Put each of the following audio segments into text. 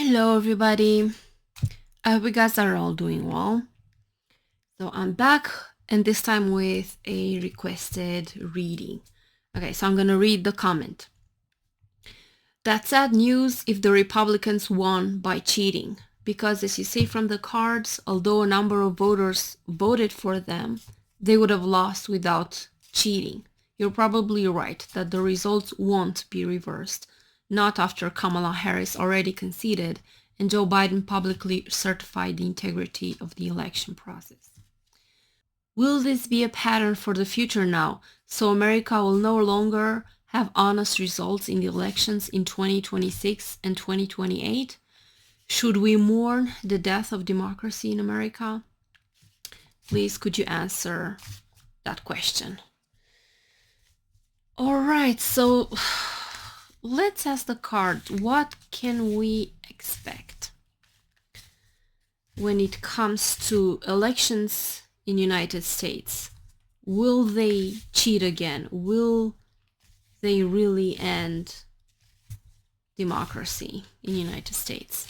Hello, everybody. I hope you guys are all doing well. So I'm back, and this time with a requested reading. Okay, so I'm going to read the comment. That's sad news if the Republicans won by cheating, because as you see from the cards, although a number of voters voted for them, they would have lost without cheating. You're probably right that the results won't be reversed, not after Kamala Harris already conceded and Joe Biden publicly certified the integrity of the election process. Will this be a pattern for the future now, so America will no longer have honest results in the elections in 2026 and 2028? Should we mourn the death of democracy in America? Please, could you answer that question? All right, so let's ask the card, what can we expect when it comes to elections in United States? Will they cheat again? Will they really end democracy in the United States?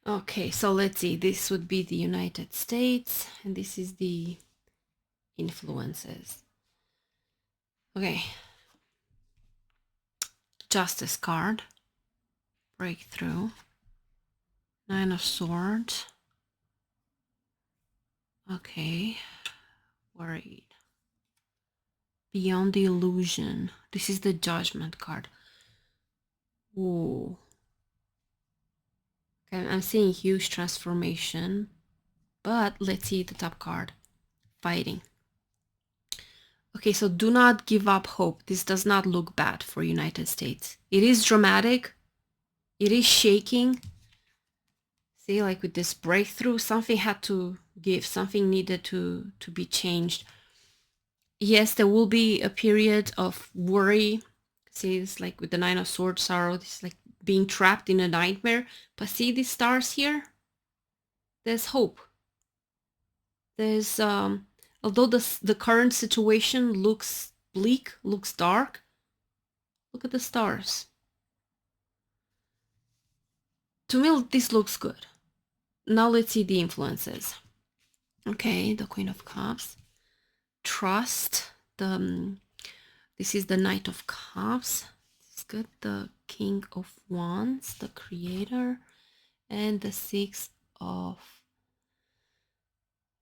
Okay, so let's see. This would be the United States, and this is the influences. Okay. Justice card. Breakthrough. Nine of Swords. Okay. Worried. Beyond the illusion. This is the Judgment card. Ooh. Okay, I'm seeing huge transformation, but let's see the top card. Fighting. Okay, so do not give up hope. This does not look bad for United States. It is dramatic. It is shaking. See, like with this breakthrough, something had to give. Something needed to be changed. Yes, there will be a period of worry. See, it's like with the Nine of Swords, sorrow. This is like being trapped in a nightmare. But see these stars here? There's hope. There's although the current situation looks bleak, looks dark, look at the stars. To me, this looks good. Now let's see the influences. Okay, the Queen of Cups. Trust. This is the Knight of Cups. It's good. The King of Wands, the Creator, and the Six of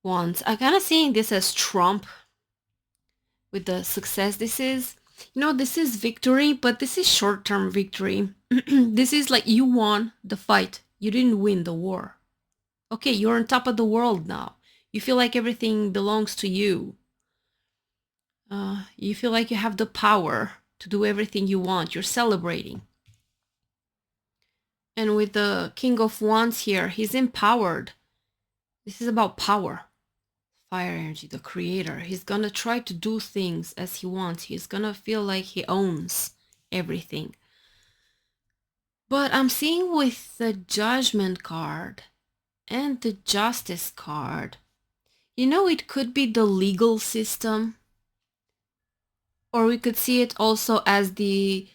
Wands. I'm kind of seeing this as Trump with the success this is. This is victory, but this is short-term victory. This is like you won the fight. You didn't win the war. Okay, you're on top of the world now. You feel like everything belongs to you. You feel like you have the power to do everything you want. You're celebrating. And with the King of Wands here, he's empowered. This is about power. Fire energy, the creator. He's gonna try to do things as he wants. He's gonna feel like he owns everything. But I'm seeing with the Judgment card and the Justice card, it could be the legal system, or we could see it also as the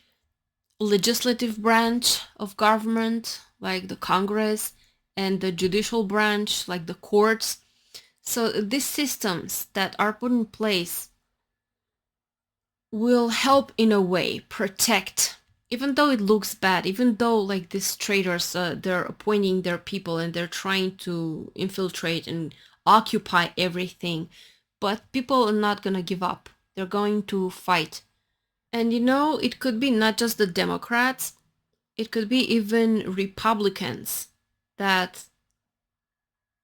legislative branch of government, like the Congress, and the judicial branch, like the courts. So these systems that are put in place will help in a way protect, even though it looks bad, even though like these traitors, they're appointing their people and they're trying to infiltrate and occupy everything, but people are not going to give up. They're going to fight. And it could be not just the Democrats, it could be even Republicans that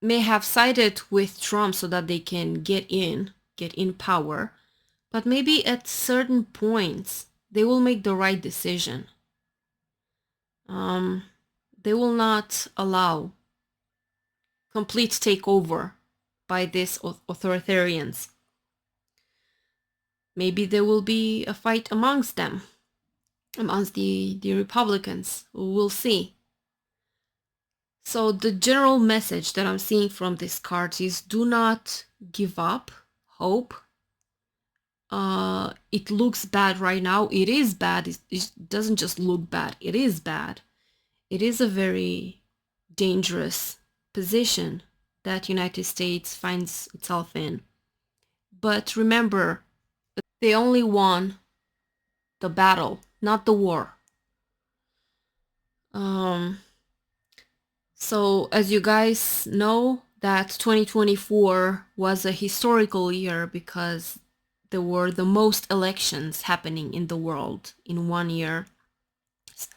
may have sided with Trump so that they can get in power, but maybe at certain points they will make the right decision. They will not allow complete takeover by these authoritarians. Maybe there will be a fight amongst them, amongst the Republicans. We'll see. So the general message that I'm seeing from this card is do not give up hope. It looks bad right now. It is bad. It doesn't just look bad. It is bad. It is a very dangerous position that United States finds itself in. But remember, they only won the battle, not the war. So as you guys know, that 2024 was a historical year because there were the most elections happening in the world in one year.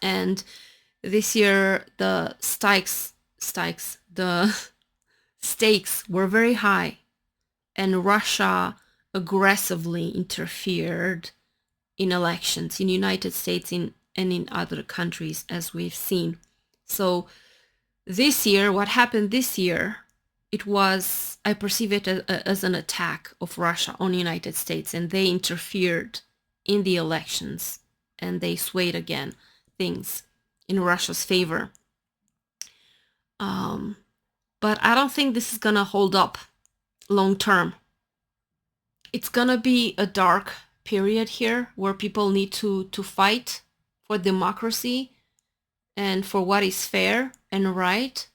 And this year the the stakes were very high, and Russia aggressively interfered in elections in the United States and in other countries, as we've seen. So this year, what happened this year, I perceive it as an attack of Russia on the United States, and they interfered in the elections and they swayed again things in Russia's favor. But I don't think this is gonna hold up long term. It's gonna be a dark period here where people need to fight for democracy and for what is fair and right.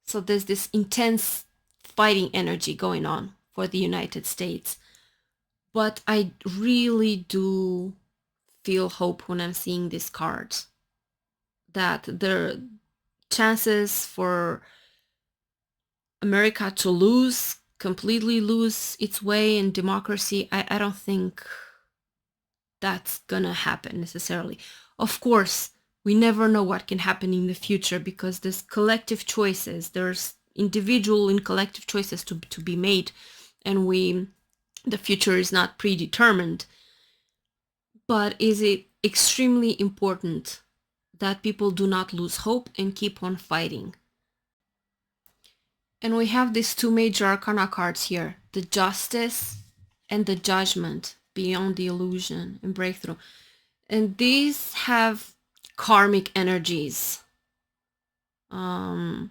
So there's this intense fighting energy going on for the United States. But I really do feel hope when I'm seeing these cards, that the chances for America to completely lose its way in democracy, I don't think that's gonna happen necessarily. Of course, we never know what can happen in the future because there's collective choices, there's individual and collective choices to be made, and the future is not predetermined. But is it extremely important that people do not lose hope and keep on fighting? And we have these two major arcana cards here, the Justice and the Judgment, beyond the illusion and breakthrough. And these have karmic energies. So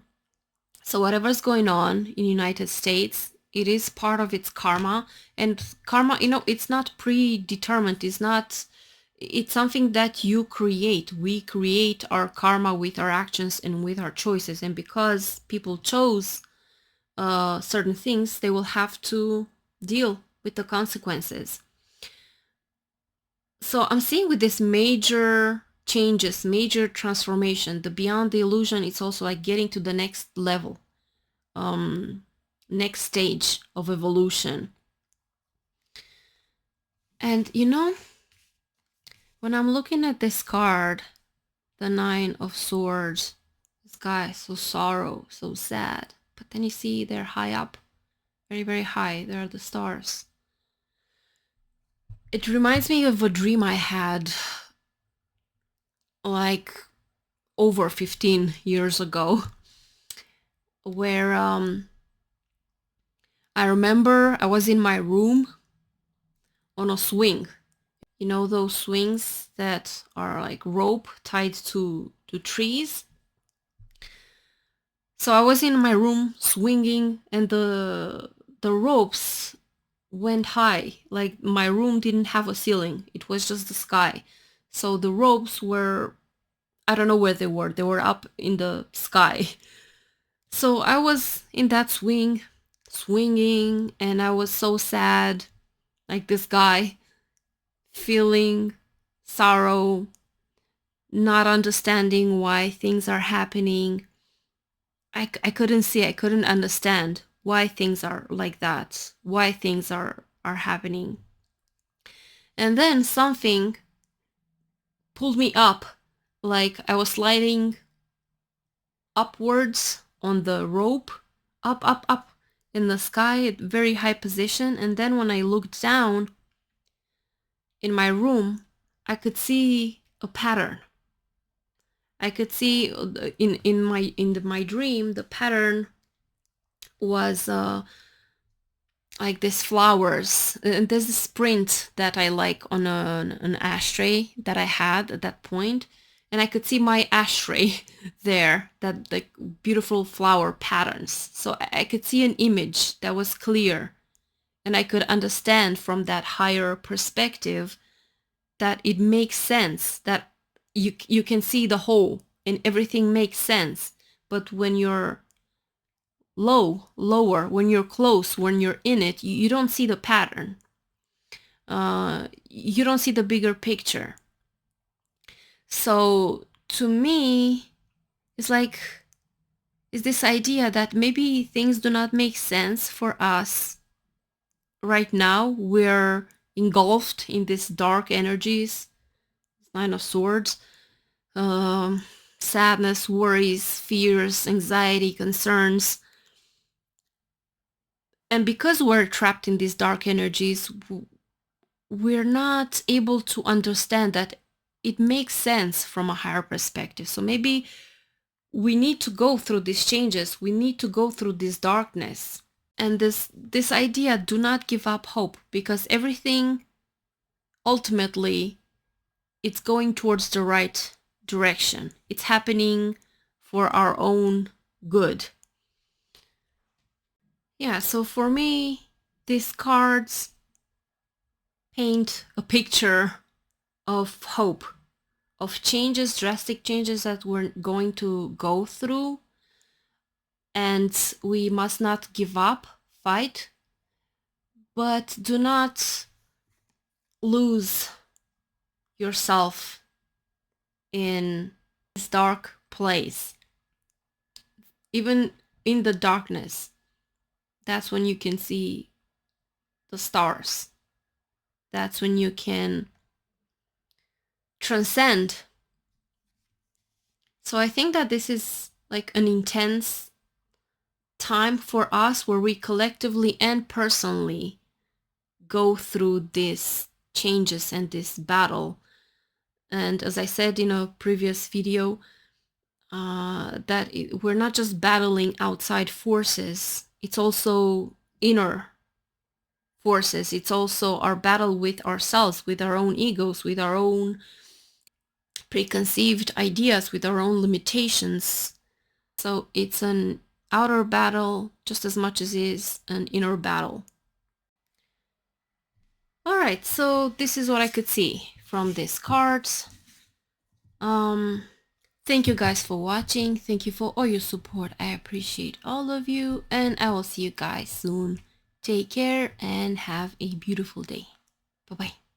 whatever's going on in the United States, it is part of its karma. And karma, it's not predetermined. It's something that you create. We create our karma with our actions and with our choices. And because people chose certain things, they will have to deal with the consequences. So I'm seeing with this major changes, major transformation, the beyond the illusion, it's also like getting to the next level, next stage of evolution. And when I'm looking at this card, the Nine of Swords, this guy, so sorrow, so sad. But then you see they're high up, very, very high. There are the stars. It reminds me of a dream I had like over 15 years ago, where I remember I was in my room on a swing. You know those swings that are like rope tied to trees? So I was in my room swinging, and the ropes went high. Like my room didn't have a ceiling. It was just the sky. So the ropes were, I don't know where they were. They were up in the sky. So I was in that swing, swinging, and I was so sad, like this guy, feeling sorrow, not understanding why things are happening. I couldn't understand why things are like that, why things are happening. And then something pulled me up, like I was sliding upwards on the rope, up in the sky at very high position. And then when I looked down in my room, I could see a pattern. I could see in my dream, the pattern was like these flowers. And there's this print that I like on an ashtray that I had at that point, and I could see my ashtray there, that like beautiful flower patterns. So I could see an image that was clear, and I could understand from that higher perspective that it makes sense, that you can see the whole and everything makes sense. But when you're lower, when you're close, when you're in it, you don't see the pattern. You don't see the bigger picture. So to me, it's like, is this idea that maybe things do not make sense for us right now. We're engulfed in these dark energies, Nine of Swords, um, sadness, worries, fears, anxiety, concerns. And because we're trapped in these dark energies, we're not able to understand that it makes sense from a higher perspective. So maybe we need to go through these changes. We need to go through this darkness. And this idea, do not give up hope, because everything ultimately, it's going towards the right direction. It's happening for our own good. Yeah, so for me, these cards paint a picture of hope, of changes, drastic changes that we're going to go through. And we must not give up, fight, but do not lose yourself in this dark place. Even in the darkness, that's when you can see the stars. That's when you can transcend. So I think that this is like an intense time for us, where we collectively and personally go through these changes and this battle. And as I said in a previous video, we're not just battling outside forces, it's also inner forces. It's also our battle with ourselves, with our own egos, with our own preconceived ideas, with our own limitations. So it's an outer battle just as much as it is an inner battle. All right, so this is what I could see from these cards. Thank you guys for watching. Thank you for all your support. I appreciate all of you, and I will see you guys soon. Take care and have a beautiful day. Bye-bye.